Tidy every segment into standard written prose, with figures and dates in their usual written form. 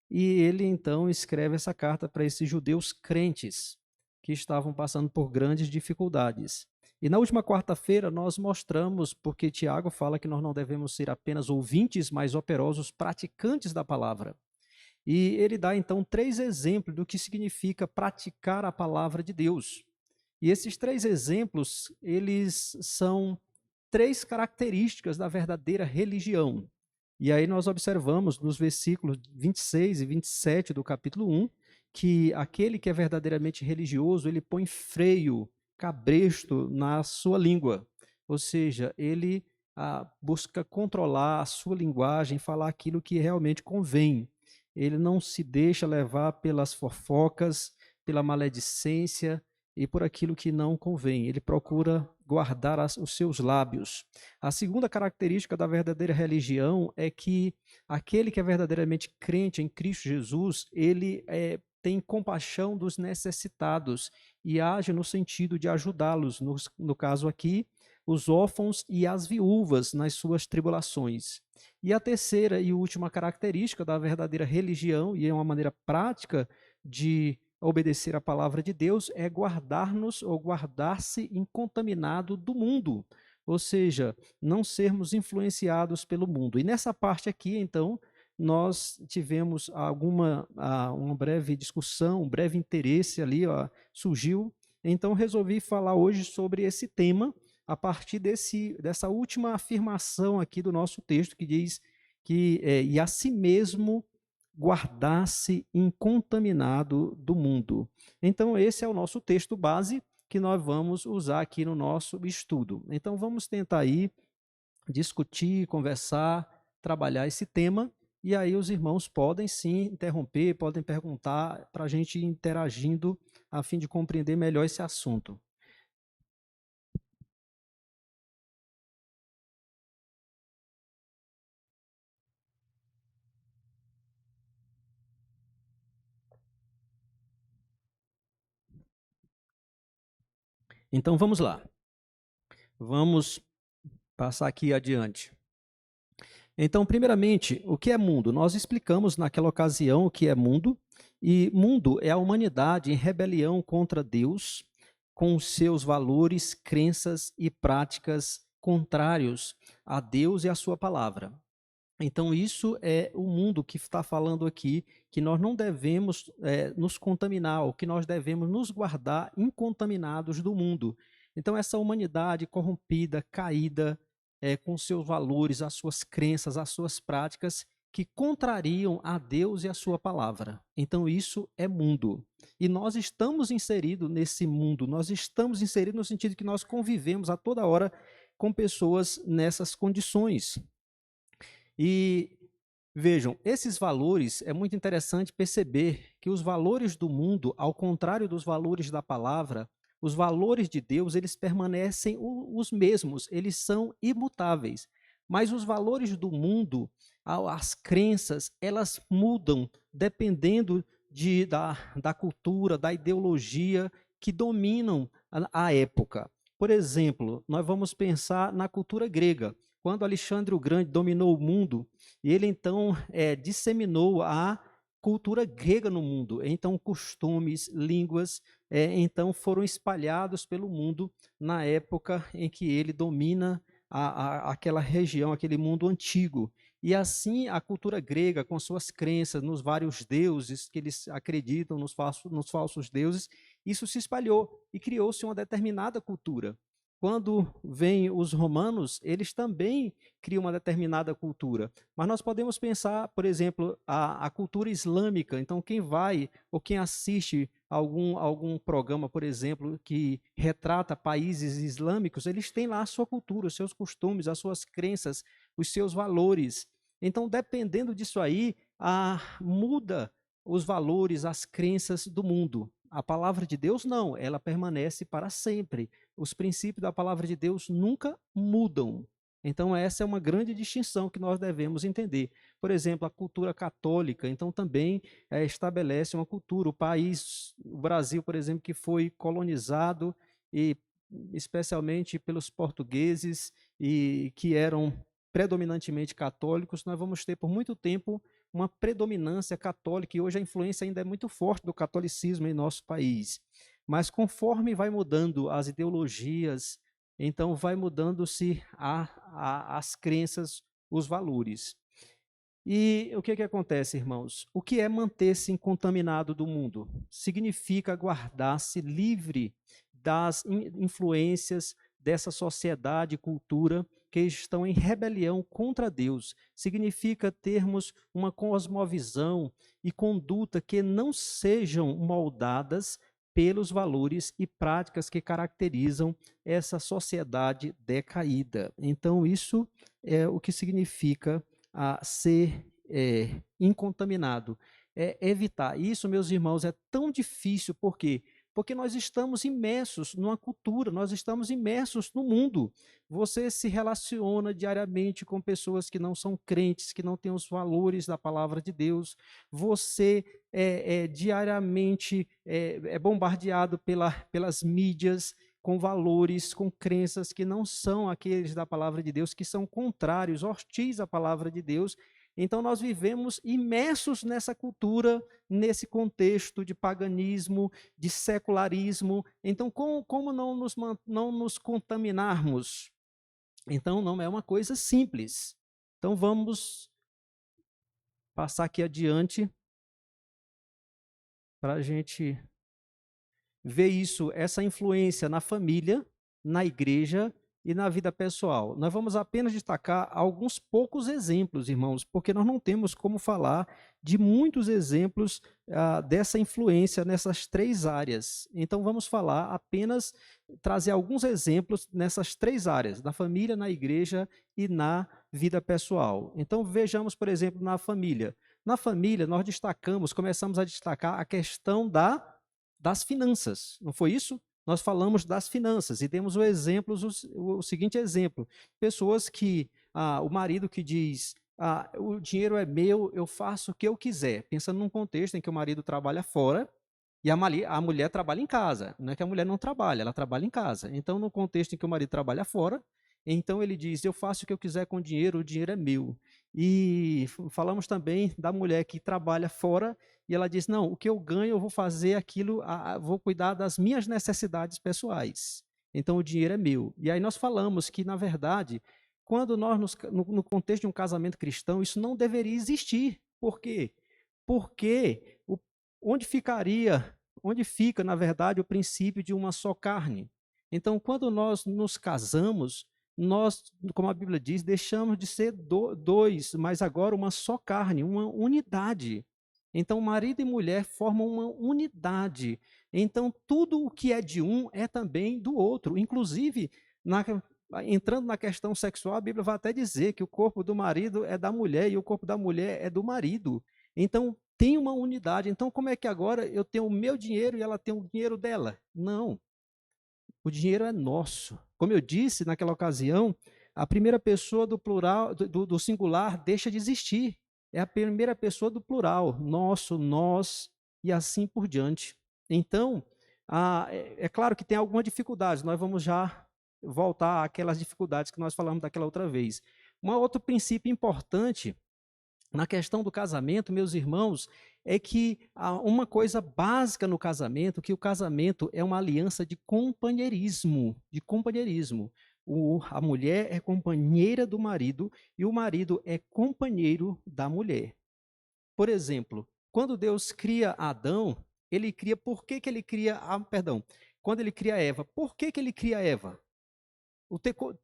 e ele então escreve essa carta para esses judeus crentes que estavam passando por grandes dificuldades. E na última quarta-feira nós mostramos porque Tiago fala que nós não devemos ser apenas ouvintes, mas operosos praticantes da palavra. E ele dá então três exemplos do que significa praticar a palavra de Deus. E esses três exemplos, eles são três características da verdadeira religião. E aí nós observamos nos versículos 26 e 27 do capítulo 1 que aquele que é verdadeiramente religioso, ele põe freio, cabresto na sua língua. Ou seja, ele busca controlar a sua linguagem, falar aquilo que realmente convém. Ele não se deixa levar pelas fofocas, pela maledicência e por aquilo que não convém. Ele procura guardar os seus lábios. A segunda característica da verdadeira religião é que aquele que é verdadeiramente crente em Cristo Jesus, ele tem compaixão dos necessitados e age no sentido de ajudá-los, no caso aqui, os órfãos e as viúvas nas suas tribulações. E a terceira e última característica da verdadeira religião, e é uma maneira prática de obedecer a palavra de Deus, é guardar-nos ou guardar-se incontaminado do mundo, ou seja, não sermos influenciados pelo mundo. E nessa parte aqui, então, nós tivemos uma breve discussão, um breve interesse ali, surgiu. Então, resolvi falar hoje sobre esse tema, a partir dessa última afirmação aqui do nosso texto, que diz que, e a si mesmo guardar-se incontaminado do mundo. Então, esse é o nosso texto base que nós vamos usar aqui no nosso estudo. Então, vamos tentar aí discutir, conversar, trabalhar esse tema, e aí os irmãos podem sim interromper, podem perguntar para a gente ir interagindo a fim de compreender melhor esse assunto. Então vamos lá. Vamos passar aqui adiante. Então, primeiramente, o que é mundo? Nós explicamos naquela ocasião o que é mundo, e mundo é a humanidade em rebelião contra Deus, com seus valores, crenças e práticas contrários a Deus e à sua palavra. Então, isso é o mundo que está falando aqui, que nós não devemos nos contaminar, ou que nós devemos nos guardar incontaminados do mundo. Então, essa humanidade corrompida, caída, com seus valores, as suas crenças, as suas práticas, que contrariam a Deus e a sua palavra. Então, isso é mundo. E nós estamos inseridos nesse mundo, nós estamos inseridos no sentido que nós convivemos a toda hora com pessoas nessas condições. E vejam, esses valores, é muito interessante perceber que os valores do mundo, ao contrário dos valores da palavra, os valores de Deus, eles permanecem os mesmos, eles são imutáveis. Mas os valores do mundo, as crenças, elas mudam dependendo da cultura, da ideologia que dominam a época. Por exemplo, nós vamos pensar na cultura grega. Quando Alexandre o Grande dominou o mundo, ele então disseminou a cultura grega no mundo. Então, costumes, línguas, então foram espalhados pelo mundo na época em que ele domina aquela região, aquele mundo antigo. E assim a cultura grega, com suas crenças nos vários deuses que eles acreditam, nos falsos deuses, isso se espalhou e criou-se uma determinada cultura. Quando vêm os romanos, eles também criam uma determinada cultura. Mas nós podemos pensar, por exemplo, a cultura islâmica. Então, quem vai ou quem assiste algum programa, por exemplo, que retrata países islâmicos, eles têm lá a sua cultura, os seus costumes, as suas crenças, os seus valores. Então, dependendo disso aí, muda os valores, as crenças do mundo. A palavra de Deus não, ela permanece para sempre. Os princípios da palavra de Deus nunca mudam. Então, essa é uma grande distinção que nós devemos entender. Por exemplo, a cultura católica, então, também estabelece uma cultura. O Brasil, por exemplo, que foi colonizado, e especialmente pelos portugueses, e que eram predominantemente católicos, nós vamos ter por muito tempo uma predominância católica, e hoje a influência ainda é muito forte do catolicismo em nosso país. Mas conforme vai mudando as ideologias, então vai mudando-se as crenças, os valores. E o que acontece, irmãos? O que é manter-se incontaminado do mundo? Significa guardar-se livre das influências dessa sociedade e cultura que estão em rebelião contra Deus. Significa termos uma cosmovisão e conduta que não sejam moldadas pelos valores e práticas que caracterizam essa sociedade decaída. Então, isso é o que significa ser incontaminado. Evitar. Isso, meus irmãos, é tão difícil, por quê? Porque nós estamos imersos numa cultura, nós estamos imersos no mundo. Você se relaciona diariamente com pessoas que não são crentes, que não têm os valores da palavra de Deus. Você diariamente é bombardeado pelas mídias, com valores, com crenças que não são aqueles da palavra de Deus, que são contrários, hostis à palavra de Deus. Então, nós vivemos imersos nessa cultura, nesse contexto de paganismo, de secularismo. Então, como não nos contaminarmos? Então, não é uma coisa simples. Então, vamos passar aqui adiante para a gente ver isso, essa influência na família, na igreja e na vida pessoal. Nós vamos apenas destacar alguns poucos exemplos, irmãos, porque nós não temos como falar de muitos exemplos dessa influência nessas três áreas. Então, vamos falar apenas, trazer alguns exemplos nessas três áreas, na família, na igreja e na vida pessoal. Então, vejamos, por exemplo, na família. Na família, nós começamos a destacar a questão das finanças, não foi isso? Nós falamos das finanças e demos o seguinte exemplo: pessoas que, o marido que diz, o dinheiro é meu, eu faço o que eu quiser, pensando num contexto em que o marido trabalha fora e a mulher trabalha em casa. Não é que a mulher não trabalha, ela trabalha em casa. Então, no contexto em que o marido trabalha fora, então ele diz, eu faço o que eu quiser com o dinheiro é meu. E falamos também da mulher que trabalha fora e ela diz, não, o que eu ganho eu vou fazer aquilo, vou cuidar das minhas necessidades pessoais. Então o dinheiro é meu. E aí nós falamos que, na verdade, quando nós, no contexto de um casamento cristão, isso não deveria existir. Por quê? Porque onde fica, na verdade, o princípio de uma só carne? Então, quando nós nos casamos, nós, como a Bíblia diz, deixamos de ser dois, mas agora uma só carne, uma unidade. Então, marido e mulher formam uma unidade. Então, tudo o que é de um é também do outro. Inclusive, entrando na questão sexual, a Bíblia vai até dizer que o corpo do marido é da mulher e o corpo da mulher é do marido. Então, tem uma unidade. Então, como é que agora eu tenho o meu dinheiro e ela tem o dinheiro dela? Não. O dinheiro é nosso. Como eu disse naquela ocasião, a primeira pessoa do plural, do singular, deixa de existir. É a primeira pessoa do plural, nosso, nós e assim por diante. Então, é claro que tem algumas dificuldades, nós vamos já voltar àquelas dificuldades que nós falamos daquela outra vez. Um outro princípio importante na questão do casamento, meus irmãos, é que há uma coisa básica no casamento, que o casamento é uma aliança de companheirismo, a mulher é companheira do marido e o marido é companheiro da mulher. Por exemplo, quando Deus cria Adão, ele cria, por que ele cria, quando ele cria Eva, por que ele cria Eva?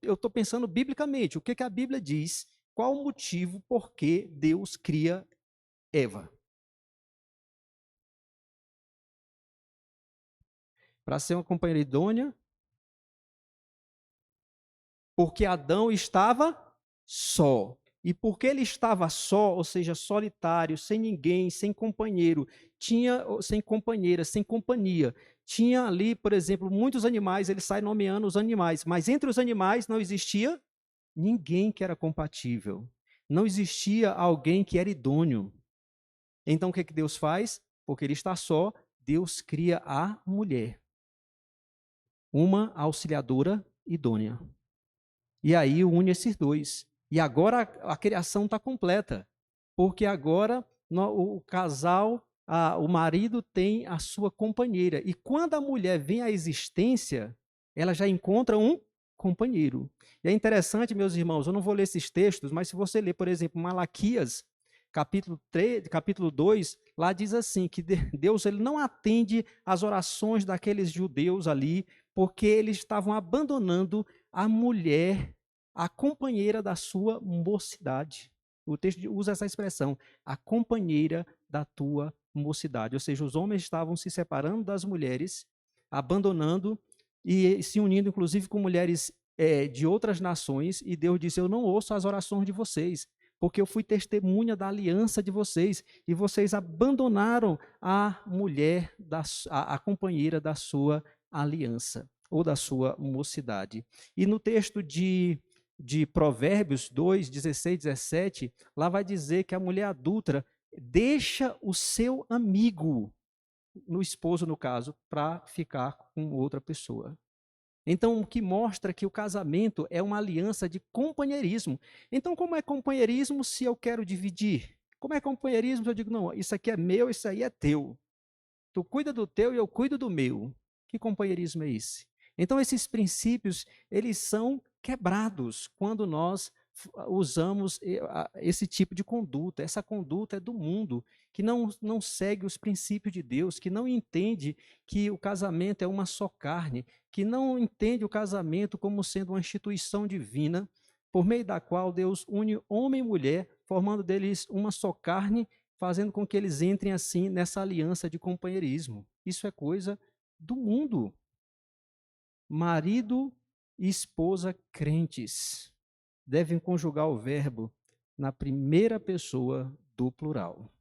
Eu estou pensando biblicamente, o que a Bíblia diz, qual o motivo por que Deus cria Eva? Para ser uma companheira idônea, porque Adão estava só. E porque ele estava só, ou seja, solitário, sem ninguém, sem companheiro, sem companheira, sem companhia. Tinha ali, por exemplo, muitos animais, ele sai nomeando os animais, mas entre os animais não existia ninguém que era compatível. Não existia alguém que era idôneo. Então o que Deus faz? Porque ele está só, Deus cria a mulher. Uma auxiliadora idônea. E aí une esses dois. E agora a criação está completa. porque agora o casal, o marido tem a sua companheira. E quando a mulher vem à existência, ela já encontra um companheiro. E é interessante, meus irmãos, eu não vou ler esses textos, mas se você ler, por exemplo, Malaquias, capítulo 3, capítulo 2, lá diz assim, que Deus ele não atende às orações daqueles judeus ali, porque eles estavam abandonando a mulher, a companheira da sua mocidade. O texto usa essa expressão, a companheira da tua mocidade. Ou seja, os homens estavam se separando das mulheres, abandonando e se unindo, inclusive, com mulheres de outras nações, e Deus disse, eu não ouço as orações de vocês, porque eu fui testemunha da aliança de vocês, e vocês abandonaram a mulher, a companheira da sua aliança, ou da sua mocidade. E no texto de Provérbios 2, 16, 17, lá vai dizer que a mulher adúltera deixa o seu amigo, no esposo no caso, para ficar com outra pessoa. Então, o que mostra que o casamento é uma aliança de companheirismo. Então, como é companheirismo se eu quero dividir? Como é companheirismo se eu digo, não, isso aqui é meu, isso aí é teu. Tu cuida do teu e eu cuido do meu. Que companheirismo é esse? Então, esses princípios, eles são quebrados quando nós usamos esse tipo de conduta. Essa conduta é do mundo, que não segue os princípios de Deus, que não entende que o casamento é uma só carne, que não entende o casamento como sendo uma instituição divina, por meio da qual Deus une homem e mulher, formando deles uma só carne, fazendo com que eles entrem assim nessa aliança de companheirismo. Isso é coisa do mundo. Marido e esposa crentes devem conjugar o verbo na primeira pessoa do plural.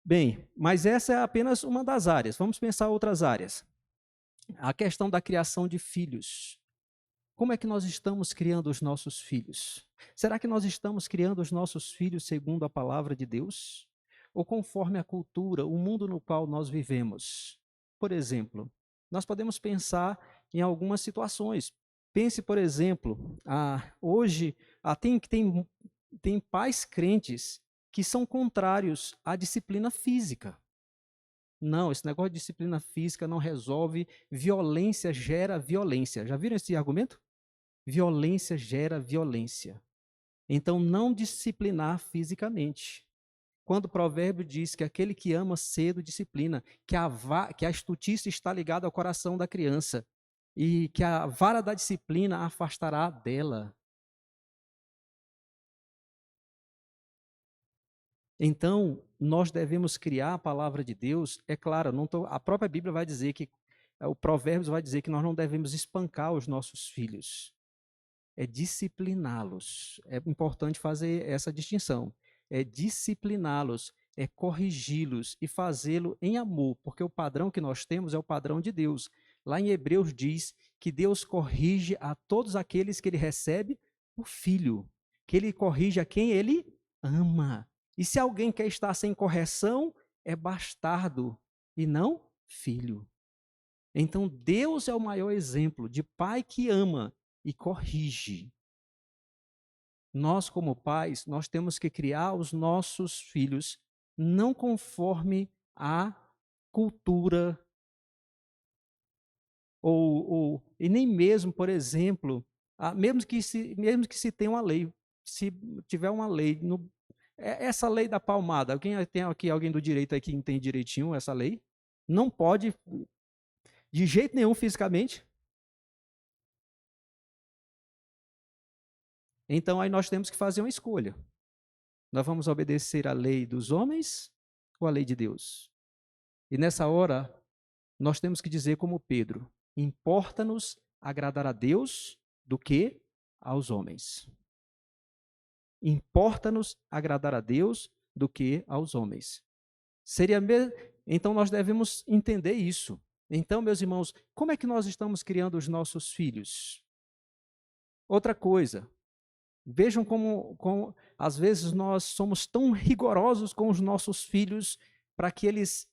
Bem, mas essa é apenas uma das áreas. Vamos pensar outras áreas. A questão da criação de filhos. Como é que nós estamos criando os nossos filhos? Será que nós estamos criando os nossos filhos segundo a palavra de Deus? Ou conforme a cultura, o mundo no qual nós vivemos? Por exemplo, nós podemos pensar em algumas situações. Pense, por exemplo, hoje tem pais crentes que são contrários à disciplina física. Não, esse negócio de disciplina física não resolve, violência gera violência. Já viram esse argumento? Violência gera violência. Então, não disciplinar fisicamente. Quando o provérbio diz que aquele que ama cedo disciplina, que a estutice está ligada ao coração da criança, e que a vara da disciplina a afastará dela. Então, nós devemos criar a palavra de Deus. É claro, a própria Bíblia vai dizer que, o Provérbios vai dizer que nós não devemos espancar os nossos filhos. É discipliná-los. É importante fazer essa distinção. É discipliná-los, é corrigi-los e fazê-lo em amor, porque o padrão que nós temos é o padrão de Deus. Lá em Hebreus diz que Deus corrige a todos aqueles que ele recebe por filho, que ele corrige a quem ele ama. E se alguém quer estar sem correção, é bastardo e não filho. Então Deus é o maior exemplo de pai que ama e corrige. Nós, como pais, nós temos que criar os nossos filhos não conforme a cultura e nem mesmo, por exemplo, mesmo que se tenha uma lei, se tiver uma lei, essa lei da palmada, tem aqui alguém do direito aí que entende direitinho essa lei? Não pode, de jeito nenhum, fisicamente. Então, aí nós temos que fazer uma escolha. Nós vamos obedecer à lei dos homens ou à lei de Deus? E nessa hora, nós temos que dizer como Pedro, importa-nos agradar a Deus do que aos homens. Importa-nos agradar a Deus do que aos homens. Então, nós devemos entender isso. Então, meus irmãos, como é que nós estamos criando os nossos filhos? Outra coisa, vejam como às vezes nós somos tão rigorosos com os nossos filhos para que eles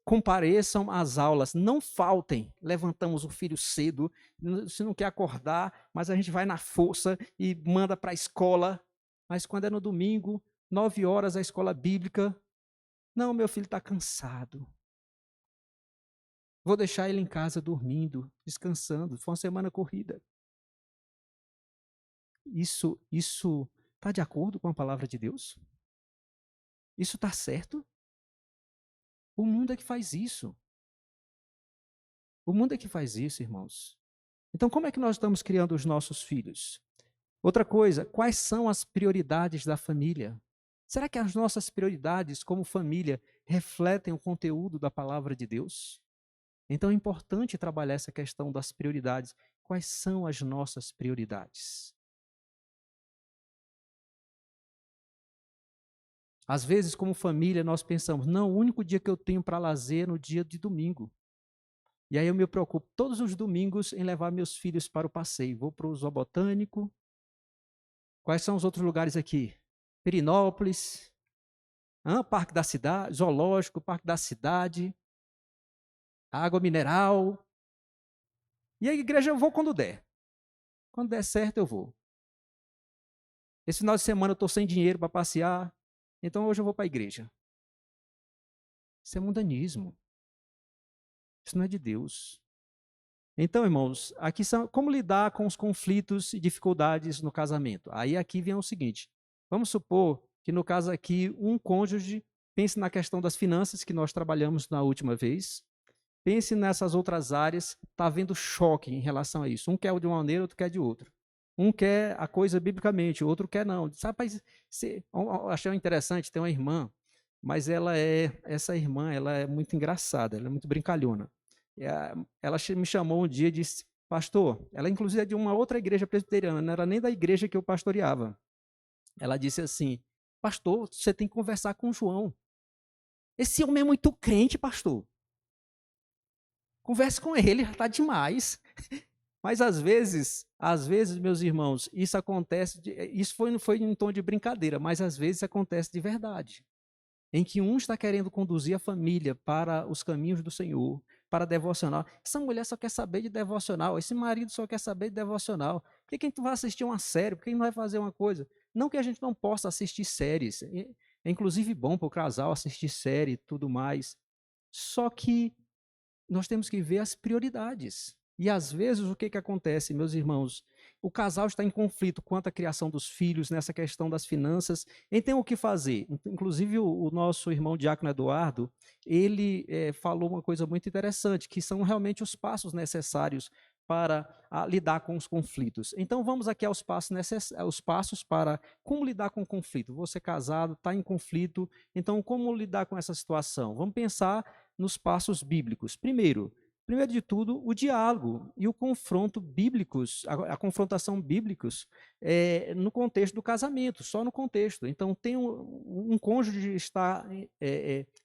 compareçam às aulas, não faltem. Levantamos o filho cedo, se não quer acordar, mas a gente vai na força e manda para a escola. mas quando é no domingo, 9 horas, a escola bíblica, não, meu filho está cansado. Vou deixar ele em casa dormindo, descansando. Foi uma semana corrida. Isso está de acordo com a palavra de Deus? Isso está certo? O mundo é que faz isso. O mundo é que faz isso, irmãos. Então, como é que nós estamos criando os nossos filhos? Outra coisa, quais são as prioridades da família? Será que as nossas prioridades como família refletem o conteúdo da palavra de Deus? Então é importante trabalhar essa questão das prioridades. Quais são as nossas prioridades? Às vezes, como família, nós pensamos, não, o único dia que eu tenho para lazer é no dia de domingo. E aí eu me preocupo todos os domingos em levar meus filhos para o passeio. Vou para o zoobotânico. Quais são os outros lugares aqui? Perinópolis, Parque da Cidade, Zoológico, Parque da Cidade, água mineral. E a igreja eu vou quando der. Quando der certo, eu vou. Esse final de semana eu estou sem dinheiro para passear, então hoje eu vou para a igreja. Isso é mundanismo. Isso não é de Deus. Então, irmãos, aqui são como lidar com os conflitos e dificuldades no casamento. Aí aqui vem o seguinte: vamos supor que no caso aqui um cônjuge pense na questão das finanças que nós trabalhamos na última vez. Pense nessas outras áreas, está havendo choque em relação a isso. Um quer de uma maneira, outro quer de outra. Um quer a coisa biblicamente, o outro quer não. Sabe, eu achei interessante, tem uma irmã, mas essa irmã, ela é muito engraçada, ela é muito brincalhona. Ela me chamou um dia e disse, pastor, ela inclusive é de uma outra igreja presbiteriana, não era nem da igreja que eu pastoreava. Ela disse assim, pastor, você tem que conversar com o João. Esse homem é muito crente, pastor. Converse com ele, já está demais. Mas às vezes, meus irmãos, isso acontece, isso não foi em tom de brincadeira, mas às vezes acontece de verdade. Em que um está querendo conduzir a família para os caminhos do Senhor, para devocional. Essa mulher só quer saber de devocional, esse marido só quer saber de devocional. Por que a gente vai assistir uma série? Por que a gente não vai fazer uma coisa? Não que a gente não possa assistir séries. É inclusive bom para o casal assistir série e tudo mais. Só que nós temos que ver as prioridades. E às vezes o que acontece, meus irmãos? O casal está em conflito quanto à criação dos filhos, nessa questão das finanças. Então, o que fazer? Inclusive, o nosso irmão Diácono Eduardo, ele falou uma coisa muito interessante, que são realmente os passos necessários para lidar com os conflitos. Então, vamos aqui aos passos para como lidar com o conflito. Você casado, está em conflito, então como lidar com essa situação? Vamos pensar nos passos bíblicos. Primeiro de tudo, o diálogo e o confronto bíblicos, a confrontação bíblicos no contexto do casamento, só no contexto. Então, tem um cônjuge está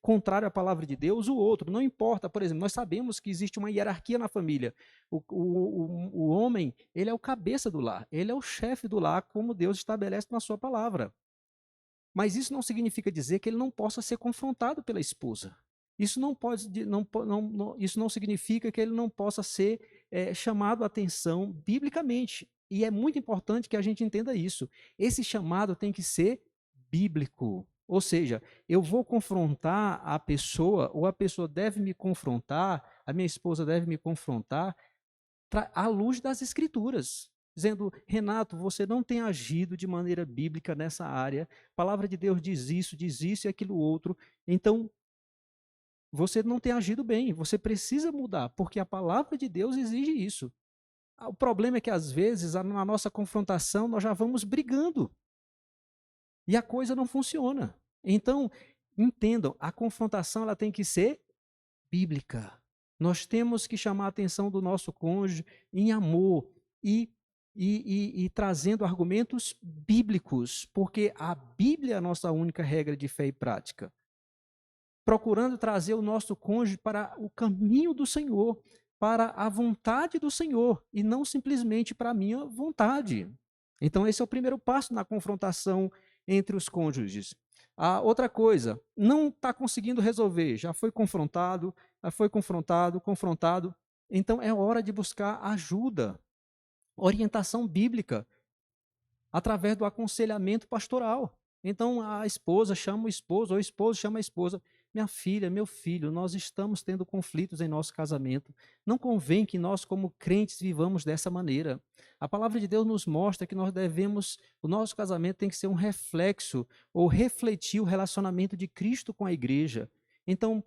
contrário à palavra de Deus, o outro, não importa. Por exemplo, nós sabemos que existe uma hierarquia na família. O homem, ele é o cabeça do lar, ele é o chefe do lar, como Deus estabelece na sua palavra. Mas isso não significa dizer que ele não possa ser confrontado pela esposa. Isso isso não significa que ele não possa ser chamado a atenção biblicamente. E é muito importante que a gente entenda isso. Esse chamado tem que ser bíblico. Ou seja, eu vou confrontar a pessoa, ou a pessoa deve me confrontar, a minha esposa deve me confrontar, à luz das Escrituras. Dizendo, Renato, você não tem agido de maneira bíblica nessa área, a palavra de Deus diz isso e aquilo outro. Então, você não tem agido bem, você precisa mudar, porque a palavra de Deus exige isso. O problema é que, às vezes, na nossa confrontação, nós já vamos brigando. E a coisa não funciona. Então, entendam, a confrontação ela tem que ser bíblica. Nós temos que chamar a atenção do nosso cônjuge em amor e trazendo argumentos bíblicos, porque a Bíblia é a nossa única regra de fé e prática. Procurando trazer o nosso cônjuge para o caminho do Senhor, para a vontade do Senhor, e não simplesmente para a minha vontade. Então, esse é o primeiro passo na confrontação entre os cônjuges. A outra coisa, não está conseguindo resolver, já foi confrontado, confrontado, então é hora de buscar ajuda, orientação bíblica. através do aconselhamento pastoral. Então, a esposa chama o esposo, ou o esposo chama a esposa. Minha filha, meu filho, nós estamos tendo conflitos em nosso casamento. Não convém que nós, como crentes, vivamos dessa maneira. A palavra de Deus nos mostra que nós devemos, o nosso casamento tem que ser um reflexo, ou refletir o relacionamento de Cristo com a igreja. Então,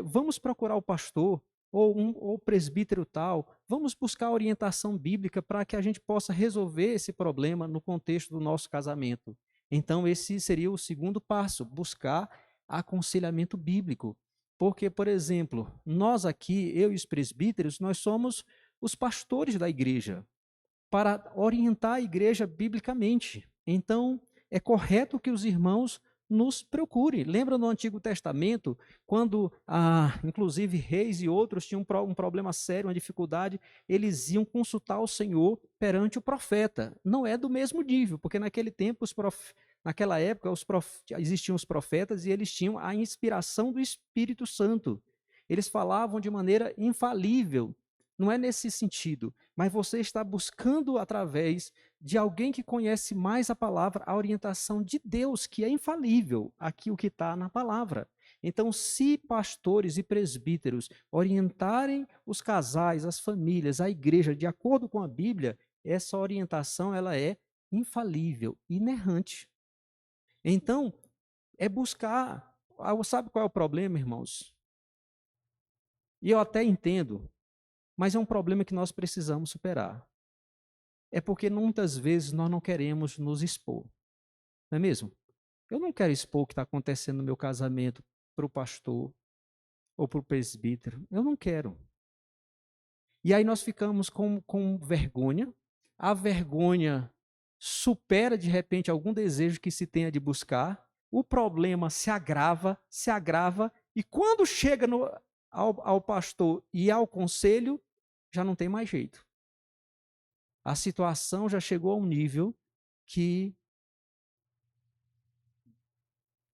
vamos procurar o pastor, ou o presbítero tal, vamos buscar orientação bíblica para que a gente possa resolver esse problema no contexto do nosso casamento. Então, esse seria o segundo passo, buscar aconselhamento bíblico. Porque, por exemplo, nós aqui, eu e os presbíteros, nós somos os pastores da igreja, para orientar a igreja biblicamente. Então, é correto que os irmãos nos procurem. Lembra no Antigo Testamento, quando, inclusive, reis e outros tinham um problema sério, uma dificuldade, eles iam consultar o Senhor perante o profeta. Não é do mesmo nível, porque naquele tempo, naquela época, existiam os profetas e eles tinham a inspiração do Espírito Santo. Eles falavam de maneira infalível. Não é nesse sentido, mas você está buscando, através de alguém que conhece mais a palavra, a orientação de Deus, que é infalível, aqui o que está na palavra. Então, se pastores e presbíteros orientarem os casais, as famílias, a igreja, de acordo com a Bíblia, essa orientação ela é infalível, inerrante. Então, é buscar. Sabe qual é o problema, irmãos? E eu até entendo, mas é um problema que nós precisamos superar. É porque muitas vezes nós não queremos nos expor. Não é mesmo? Eu não quero expor o que está acontecendo no meu casamento para o pastor ou para o presbítero. Eu não quero. E aí nós ficamos com vergonha. A vergonha supera, de repente, algum desejo que se tenha de buscar. O problema se agrava, e quando chega ao pastor e ao conselho, já não tem mais jeito. A situação já chegou a um nível que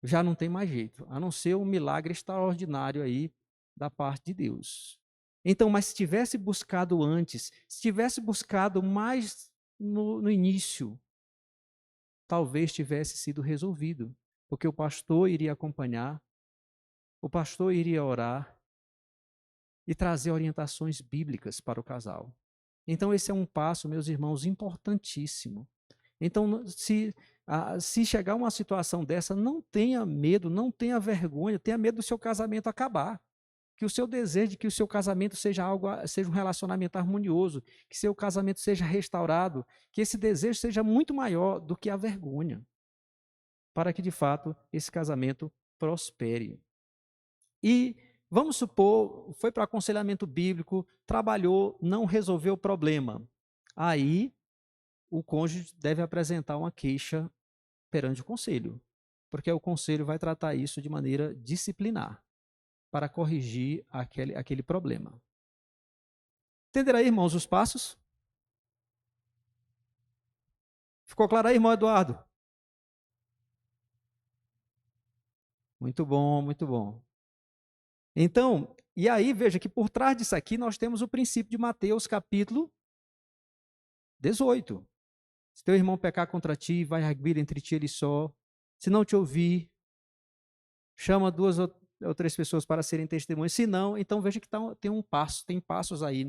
já não tem mais jeito, a não ser um milagre extraordinário aí da parte de Deus. Então, mas se tivesse buscado antes, se tivesse buscado mais no início, talvez tivesse sido resolvido, porque o pastor iria acompanhar, o pastor iria orar e trazer orientações bíblicas para o casal. Então, esse é um passo, meus irmãos, importantíssimo. Então, se chegar uma situação dessa, não tenha medo, não tenha vergonha, tenha medo do seu casamento acabar. Que o seu desejo de que o seu casamento seja um relacionamento harmonioso, que seu casamento seja restaurado, que esse desejo seja muito maior do que a vergonha, para que, de fato, esse casamento prospere. E vamos supor, foi para aconselhamento bíblico, trabalhou, não resolveu o problema. Aí, o cônjuge deve apresentar uma queixa perante o conselho, porque o conselho vai tratar isso de maneira disciplinar, para corrigir aquele problema. Entenderam aí, irmãos, os passos? Ficou claro aí, irmão Eduardo? Muito bom, muito bom. Então, e aí, veja que por trás disso aqui nós temos o princípio de Mateus, capítulo 18. Se teu irmão pecar contra ti, vai arguir entre ti ele só. Se não te ouvir, chama 2 ou 3 pessoas para serem testemunhas. Se não, então veja que tem passos aí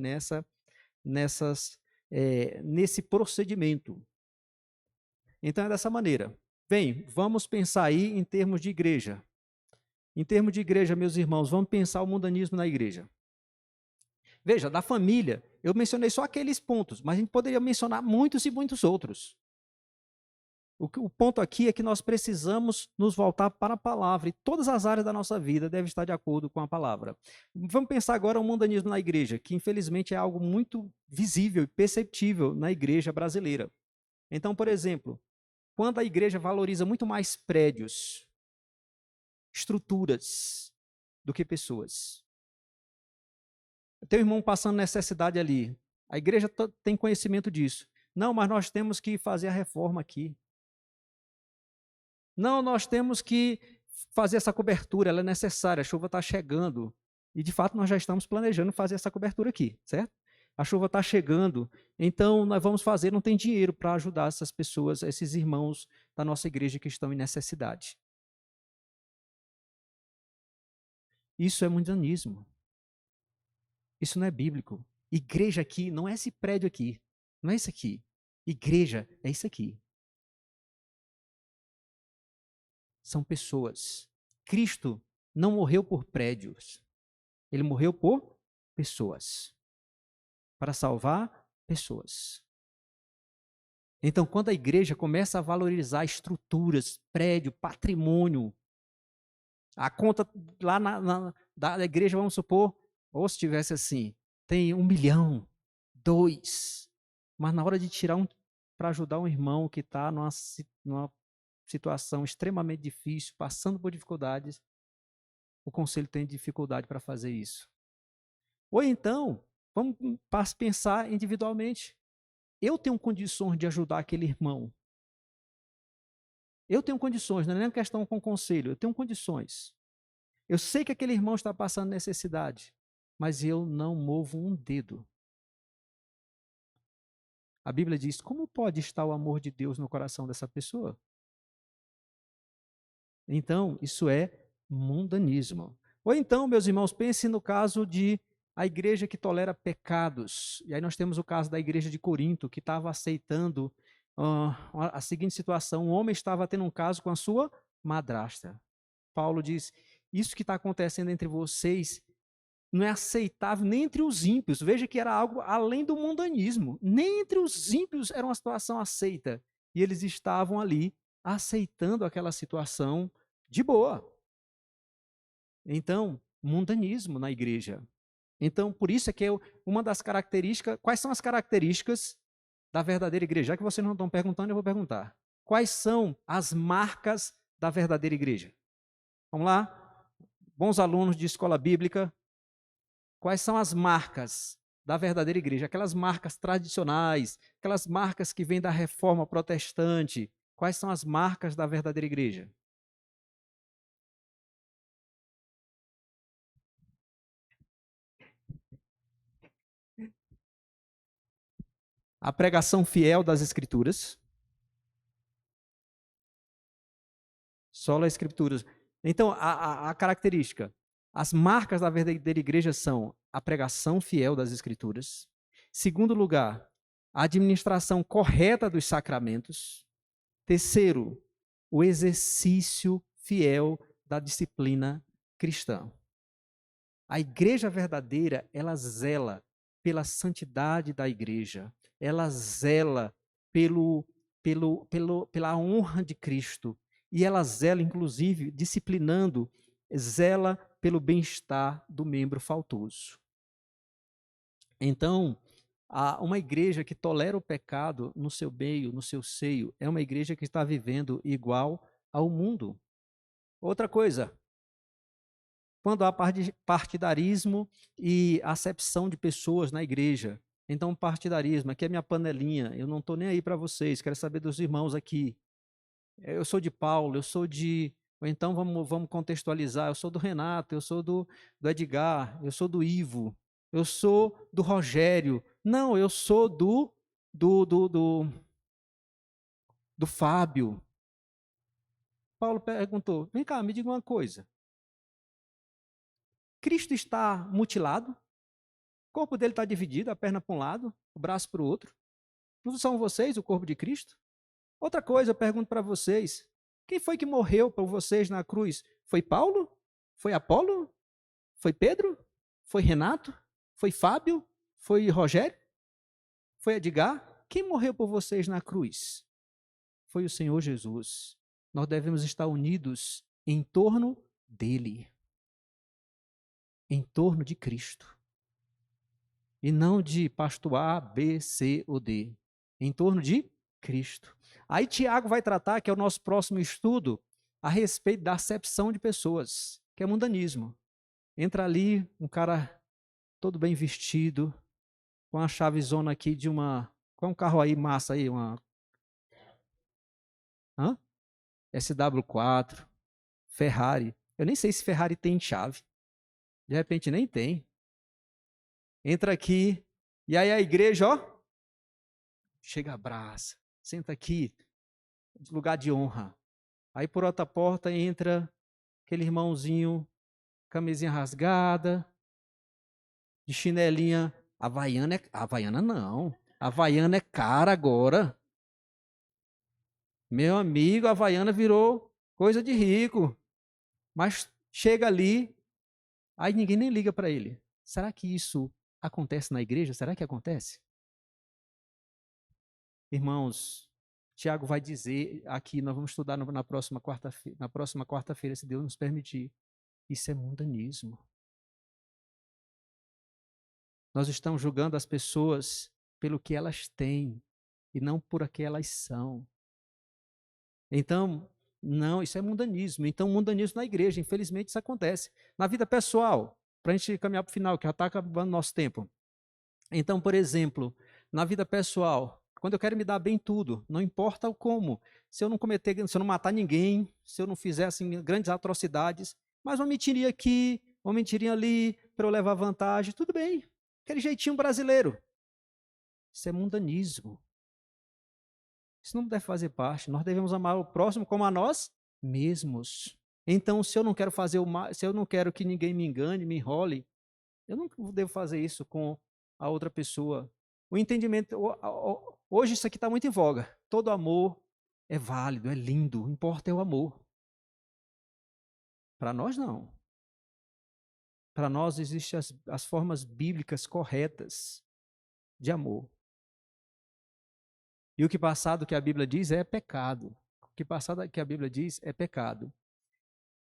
nesse procedimento. Então é dessa maneira. Bem, vamos pensar aí em termos de igreja. Em termos de igreja, meus irmãos, vamos pensar o mundanismo na igreja. Veja, da família, eu mencionei só aqueles pontos, mas a gente poderia mencionar muitos e muitos outros. O ponto aqui é que nós precisamos nos voltar para a palavra, e todas as áreas da nossa vida devem estar de acordo com a palavra. Vamos pensar agora o mundanismo na igreja, que infelizmente é algo muito visível e perceptível na igreja brasileira. Então, por exemplo, quando a igreja valoriza muito mais prédios, estruturas, do que pessoas. Teu irmão passando necessidade ali, a igreja tem conhecimento disso. Não, mas nós temos que fazer a reforma aqui. Não, nós temos que fazer essa cobertura, ela é necessária, a chuva está chegando. E, de fato, nós já estamos planejando fazer essa cobertura aqui, certo? a chuva está chegando, então nós vamos fazer, não tem dinheiro para ajudar essas pessoas, esses irmãos da nossa igreja que estão em necessidade. Isso é mundanismo. Isso não é bíblico. Igreja aqui não é esse prédio aqui, não é isso aqui. Igreja é isso aqui. São pessoas. Cristo não morreu por prédios. Ele morreu por pessoas. Para salvar pessoas. Então, quando a igreja começa a valorizar estruturas, prédio, patrimônio, a conta lá da igreja, vamos supor, ou se tivesse assim, tem 1 milhão, 2, mas na hora de tirar para ajudar um irmão que está numa situação extremamente difícil, passando por dificuldades, o conselho tem dificuldade para fazer isso. Ou então, vamos pensar individualmente. Eu tenho condições de ajudar aquele irmão. Eu tenho condições, não é nem uma questão com conselho, eu tenho condições. Eu sei que aquele irmão está passando necessidade, mas eu não movo um dedo. A Bíblia diz: como pode estar o amor de Deus no coração dessa pessoa? Então, isso é mundanismo. Ou então, meus irmãos, pense no caso de a igreja que tolera pecados. E aí nós temos o caso da igreja de Corinto, que estava aceitando a seguinte situação: um homem estava tendo um caso com a sua madrasta. Paulo diz: isso que está acontecendo entre vocês não é aceitável nem entre os ímpios. Veja que era algo além do mundanismo. Nem entre os ímpios era uma situação aceita. E eles estavam ali aceitando aquela situação de boa. Então, mundanismo na igreja. Então, por isso é que uma das características, quais são as características da verdadeira igreja? Já que vocês não estão perguntando, eu vou perguntar. Quais são as marcas da verdadeira igreja? Vamos lá? Bons alunos de escola bíblica, quais são as marcas da verdadeira igreja? Aquelas marcas tradicionais, aquelas marcas que vêm da reforma protestante. Quais são as marcas da verdadeira igreja? A pregação fiel das Escrituras. Sola Escrituras. Então, a característica, as marcas da verdadeira igreja são a pregação fiel das Escrituras. Segundo lugar, a administração correta dos sacramentos. Terceiro, o exercício fiel da disciplina cristã. A igreja verdadeira, ela zela pela santidade da igreja. Ela zela pela honra de Cristo. E ela zela, inclusive, disciplinando, zela pelo bem-estar do membro faltoso. Então, uma igreja que tolera o pecado no seu meio, no seu seio, é uma igreja que está vivendo igual ao mundo. Outra coisa, quando há partidarismo e acepção de pessoas na igreja. Então, partidarismo, aqui é minha panelinha, eu não estou nem aí para vocês, quero saber dos irmãos aqui. Eu sou de Paulo, eu sou de... Ou então vamos contextualizar, eu sou do Renato, eu sou do Edgar, eu sou do Ivo, eu sou do Rogério. Não, eu sou do Fábio. Paulo perguntou, vem cá, me diga uma coisa. Cristo está mutilado? O corpo dele está dividido, a perna para um lado, o braço para o outro. Não são vocês o corpo de Cristo? Outra coisa, eu pergunto para vocês: quem foi que morreu por vocês na cruz? Foi Paulo? Foi Apolo? Foi Pedro? Foi Renato? Foi Fábio? Foi Rogério? Foi Edgar? Quem morreu por vocês na cruz? Foi o Senhor Jesus. Nós devemos estar unidos em torno dele, em torno de Cristo. E não de pastor A, B, C ou D. Em torno de Cristo. Aí Tiago vai tratar, que é o nosso próximo estudo, a respeito da acepção de pessoas, que é mundanismo. Entra ali um cara todo bem vestido, com a chavezona aqui de uma... Qual é um carro aí massa aí? SW4, Ferrari. Eu nem sei se Ferrari tem chave. De repente nem tem. Entra aqui E aí a igreja, ó, chega, abraça, senta aqui, lugar de honra. Aí por outra porta entra aquele irmãozinho, camisinha rasgada, de chinelinha. Havaiana não. Havaiana é cara agora. Meu amigo, a Havaiana virou coisa de rico. Mas chega ali, aí ninguém nem liga para ele. Será que isso acontece na igreja? Será que acontece? Irmãos, Tiago vai dizer aqui, nós vamos estudar na próxima quarta-feira, se Deus nos permitir. Isso é mundanismo. Nós estamos julgando as pessoas pelo que elas têm e não por que elas são. Então, não, isso é mundanismo. Então, mundanismo na igreja, infelizmente isso acontece. Na vida pessoal, para a gente caminhar para o final, que já está acabando nosso tempo. Então, por exemplo, na vida pessoal, quando eu quero me dar bem tudo, não importa o como, se eu não cometer, se eu não matar ninguém, se eu não fizer assim, grandes atrocidades, mas uma mentirinha aqui, uma mentirinha ali, para eu levar vantagem, tudo bem. Aquele jeitinho brasileiro. Isso é mundanismo. Isso não deve fazer parte. Nós devemos amar o próximo como a nós mesmos. Então, se eu não quero fazer o mal, se eu não quero que ninguém me engane, me enrole, eu não devo fazer isso com a outra pessoa. O entendimento, hoje isso aqui está muito em voga. Todo amor é válido, é lindo, o que importa é o amor. Para nós, não. Para nós existem as formas bíblicas corretas de amor. E o que passado que a Bíblia diz é pecado. O que passado que a Bíblia diz é pecado.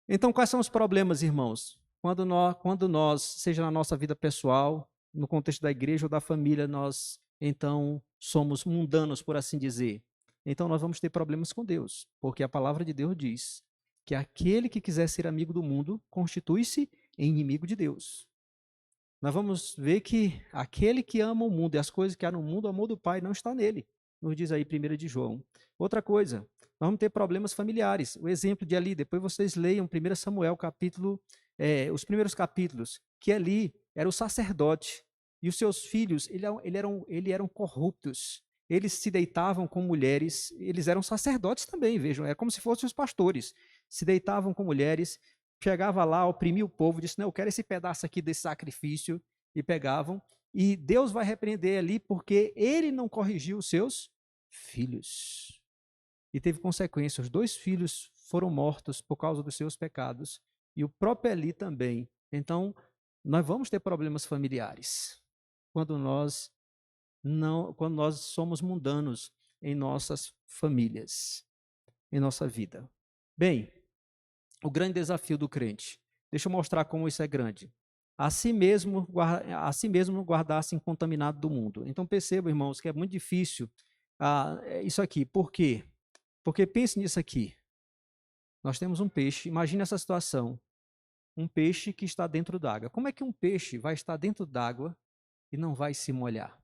Então, quais são os problemas, irmãos? Quando nós, seja na nossa vida pessoal, no contexto da igreja ou da família, nós, então, somos mundanos, por assim dizer. Então, nós vamos ter problemas com Deus, porque a palavra de Deus diz que aquele que quiser ser amigo do mundo, constitui-se em inimigo de Deus. Nós vamos ver que aquele que ama o mundo e as coisas que há no mundo, o amor do Pai não está nele. Nos diz aí 1 de João. Outra coisa, nós vamos ter problemas familiares. O exemplo de ali, depois vocês leiam 1 Samuel, os primeiros capítulos, que ali era o sacerdote e os seus filhos, ele eram corruptos. Eles se deitavam com mulheres, eles eram sacerdotes também, vejam, é como se fossem os pastores. Se deitavam com mulheres, chegava lá, oprimia o povo, disse, não, eu quero esse pedaço aqui desse sacrifício, e pegavam. E Deus vai repreender ali porque ele não corrigiu os seus filhos. E teve consequência. Os 2 filhos foram mortos por causa dos seus pecados. E o próprio Eli também. Então, nós vamos ter problemas familiares quando nós somos mundanos em nossas famílias, em nossa vida. Bem, o grande desafio do crente. Deixa eu mostrar como isso é grande. A si mesmo guardar-se incontaminado do mundo. Então percebam, irmãos, que é muito difícil isso aqui. Por quê? Porque pense nisso aqui. Nós temos um peixe, imagine essa situação. Um peixe que está dentro d'água. Como é que um peixe vai estar dentro d'água e não vai se molhar?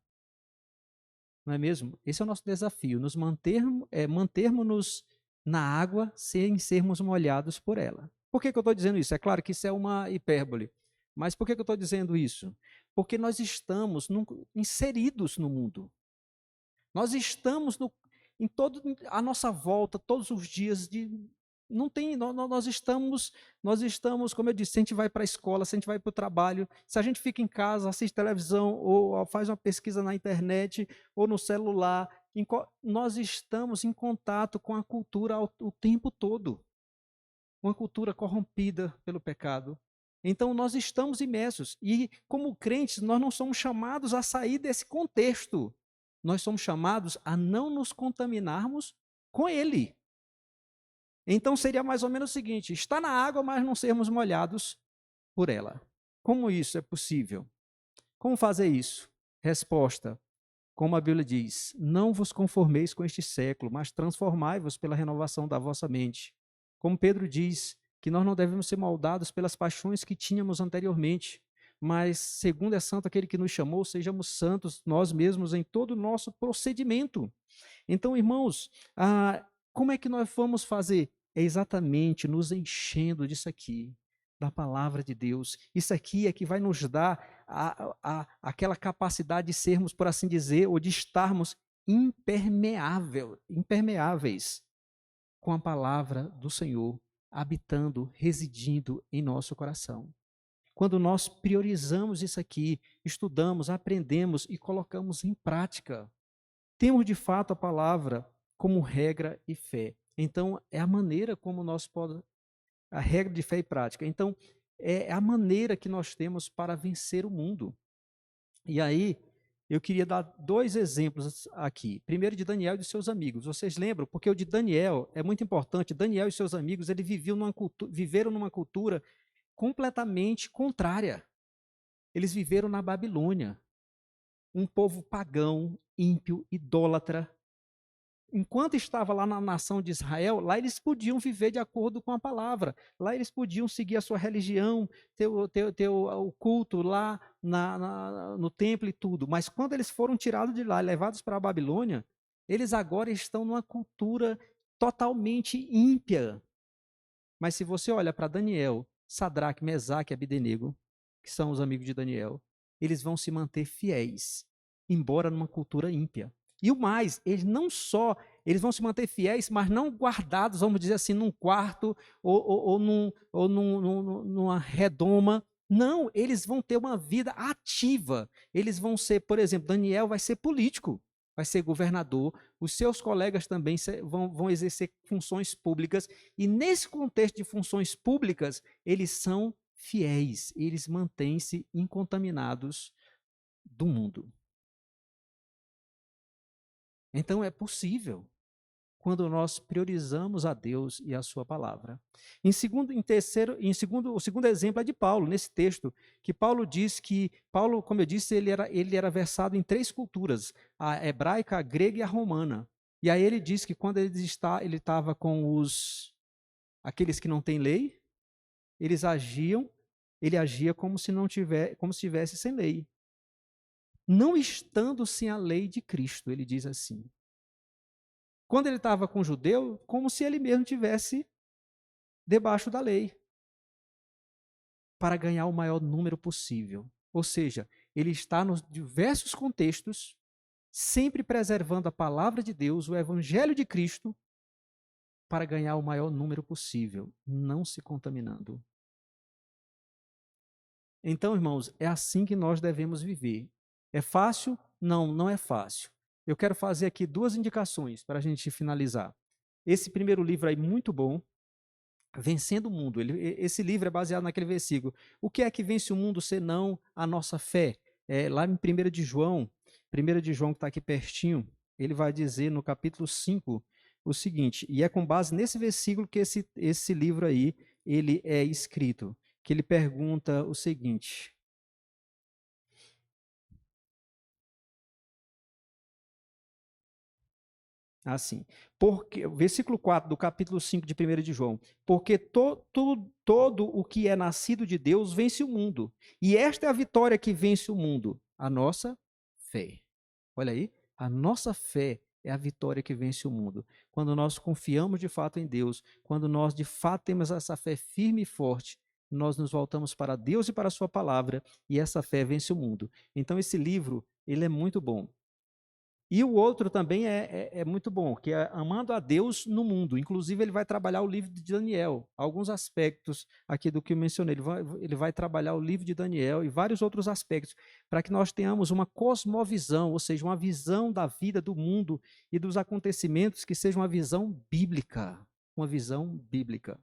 Não é mesmo? Esse é o nosso desafio, mantermos-nos na água sem sermos molhados por ela. Por que eu estou dizendo isso? É claro que isso é uma hipérbole, mas por que eu estou dizendo isso? Porque nós estamos inseridos no mundo. Nós estamos em todo a nossa volta, todos os dias, não tem, nós estamos, como eu disse, se a gente vai para a escola, se a gente vai para o trabalho, se a gente fica em casa, assiste televisão, ou faz uma pesquisa na internet, ou no celular, nós estamos em contato com a cultura o tempo todo. Uma cultura corrompida pelo pecado. Então, nós estamos imersos. E, como crentes, nós não somos chamados a sair desse contexto. Nós somos chamados a não nos contaminarmos com ele. Então seria mais ou menos o seguinte: estar na água, mas não sermos molhados por ela. Como isso é possível? Como fazer isso? Resposta: como a Bíblia diz, não vos conformeis com este século, mas transformai-vos pela renovação da vossa mente. Como Pedro diz, que nós não devemos ser moldados pelas paixões que tínhamos anteriormente, mas, segundo é santo aquele que nos chamou, sejamos santos nós mesmos em todo o nosso procedimento. Então, irmãos, como é que nós vamos fazer? É exatamente nos enchendo disso aqui, da palavra de Deus. Isso aqui é que vai nos dar aquela capacidade de sermos, por assim dizer, ou de estarmos impermeáveis com a palavra do Senhor, habitando, residindo em nosso coração. Quando nós priorizamos isso aqui, estudamos, aprendemos e colocamos em prática, temos de fato a palavra como regra e fé. Então, é a maneira como nós podemos, a regra de fé e prática. Então, é a maneira que nós temos para vencer o mundo. E aí, eu queria dar 2 exemplos aqui. Primeiro de Daniel e de seus amigos. Vocês lembram? Porque o de Daniel é muito importante. Daniel e seus amigos, eles viveram numa cultura completamente contrária. Eles viveram na Babilônia, um povo pagão, ímpio, idólatra. Enquanto estava lá na nação de Israel, lá eles podiam viver de acordo com a palavra. Lá eles podiam seguir a sua religião, ter o culto lá no templo e tudo. Mas quando eles foram tirados de lá e levados para a Babilônia, eles agora estão numa cultura totalmente ímpia. Mas se você olha para Daniel, Sadraque, Mesaque e Abdenego, que são os amigos de Daniel, eles vão se manter fiéis, embora numa cultura ímpia. E o mais, eles vão se manter fiéis, mas não guardados, vamos dizer assim, num quarto ou numa redoma. Não, eles vão ter uma vida ativa. Eles vão ser, por exemplo, Daniel vai ser político, vai ser governador, os seus colegas também vão exercer funções públicas, e nesse contexto de funções públicas, eles são fiéis, eles mantêm-se incontaminados do mundo. Então é possível quando nós priorizamos a Deus e a sua palavra. O segundo exemplo é de Paulo, nesse texto, que Paulo diz que, Paulo, como eu disse, ele era versado em 3 culturas, a hebraica, a grega e a romana. E aí ele diz que quando ele estava com aqueles que não têm lei, ele agia como se estivesse sem lei. Não estando sem a lei de Cristo, ele diz assim. Quando ele estava com o judeu, como se ele mesmo tivesse debaixo da lei, para ganhar o maior número possível. Ou seja, ele está nos diversos contextos, sempre preservando a palavra de Deus, o evangelho de Cristo, para ganhar o maior número possível, não se contaminando. Então, irmãos, é assim que nós devemos viver. É fácil? Não, não é fácil. Eu quero fazer aqui 2 indicações para a gente finalizar. Esse primeiro livro aí, muito bom, Vencendo o Mundo. Esse livro é baseado naquele versículo. O que é que vence o mundo senão a nossa fé? Lá em 1 de João que está aqui pertinho, ele vai dizer no capítulo 5 o seguinte, e é com base nesse versículo que esse livro aí, ele é escrito, que ele pergunta o seguinte. Assim, porque, versículo 4 do capítulo 5 de 1 de João, porque todo o que é nascido de Deus vence o mundo, e esta é a vitória que vence o mundo, a nossa fé. Olha aí, a nossa fé é a vitória que vence o mundo. Quando nós confiamos de fato em Deus, quando nós de fato temos essa fé firme e forte, nós nos voltamos para Deus e para a sua palavra, e essa fé vence o mundo. Então esse livro, ele é muito bom. E o outro também é muito bom, que é Amando a Deus no Mundo. Inclusive, ele vai trabalhar o livro de Daniel, alguns aspectos aqui do que eu mencionei. Ele vai trabalhar o livro de Daniel e vários outros aspectos, para que nós tenhamos uma cosmovisão, ou seja, uma visão da vida, do mundo e dos acontecimentos que seja uma visão bíblica. Uma visão bíblica.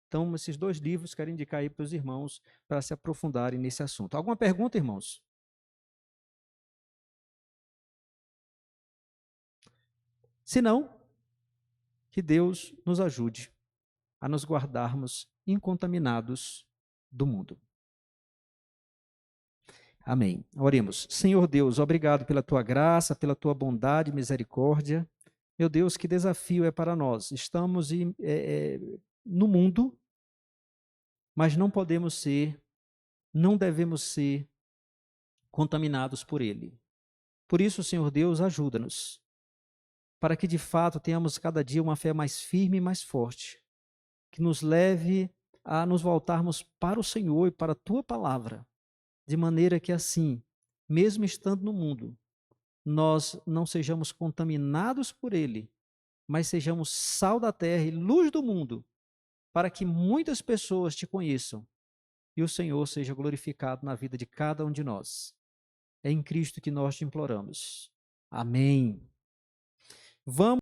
Então, esses 2 livros quero indicar aí para os irmãos para se aprofundarem nesse assunto. Alguma pergunta, irmãos? Se não, que Deus nos ajude a nos guardarmos incontaminados do mundo. Amém. Oremos. Senhor Deus, obrigado pela tua graça, pela tua bondade e misericórdia. Meu Deus, que desafio é para nós. Estamos no mundo, mas não podemos ser, não devemos ser contaminados por ele. Por isso, Senhor Deus, ajuda-nos, para que de fato tenhamos cada dia uma fé mais firme e mais forte, que nos leve a nos voltarmos para o Senhor e para a tua palavra, de maneira que assim, mesmo estando no mundo, nós não sejamos contaminados por ele, mas sejamos sal da terra e luz do mundo, para que muitas pessoas te conheçam e o Senhor seja glorificado na vida de cada um de nós. É em Cristo que nós te imploramos. Amém. Vamos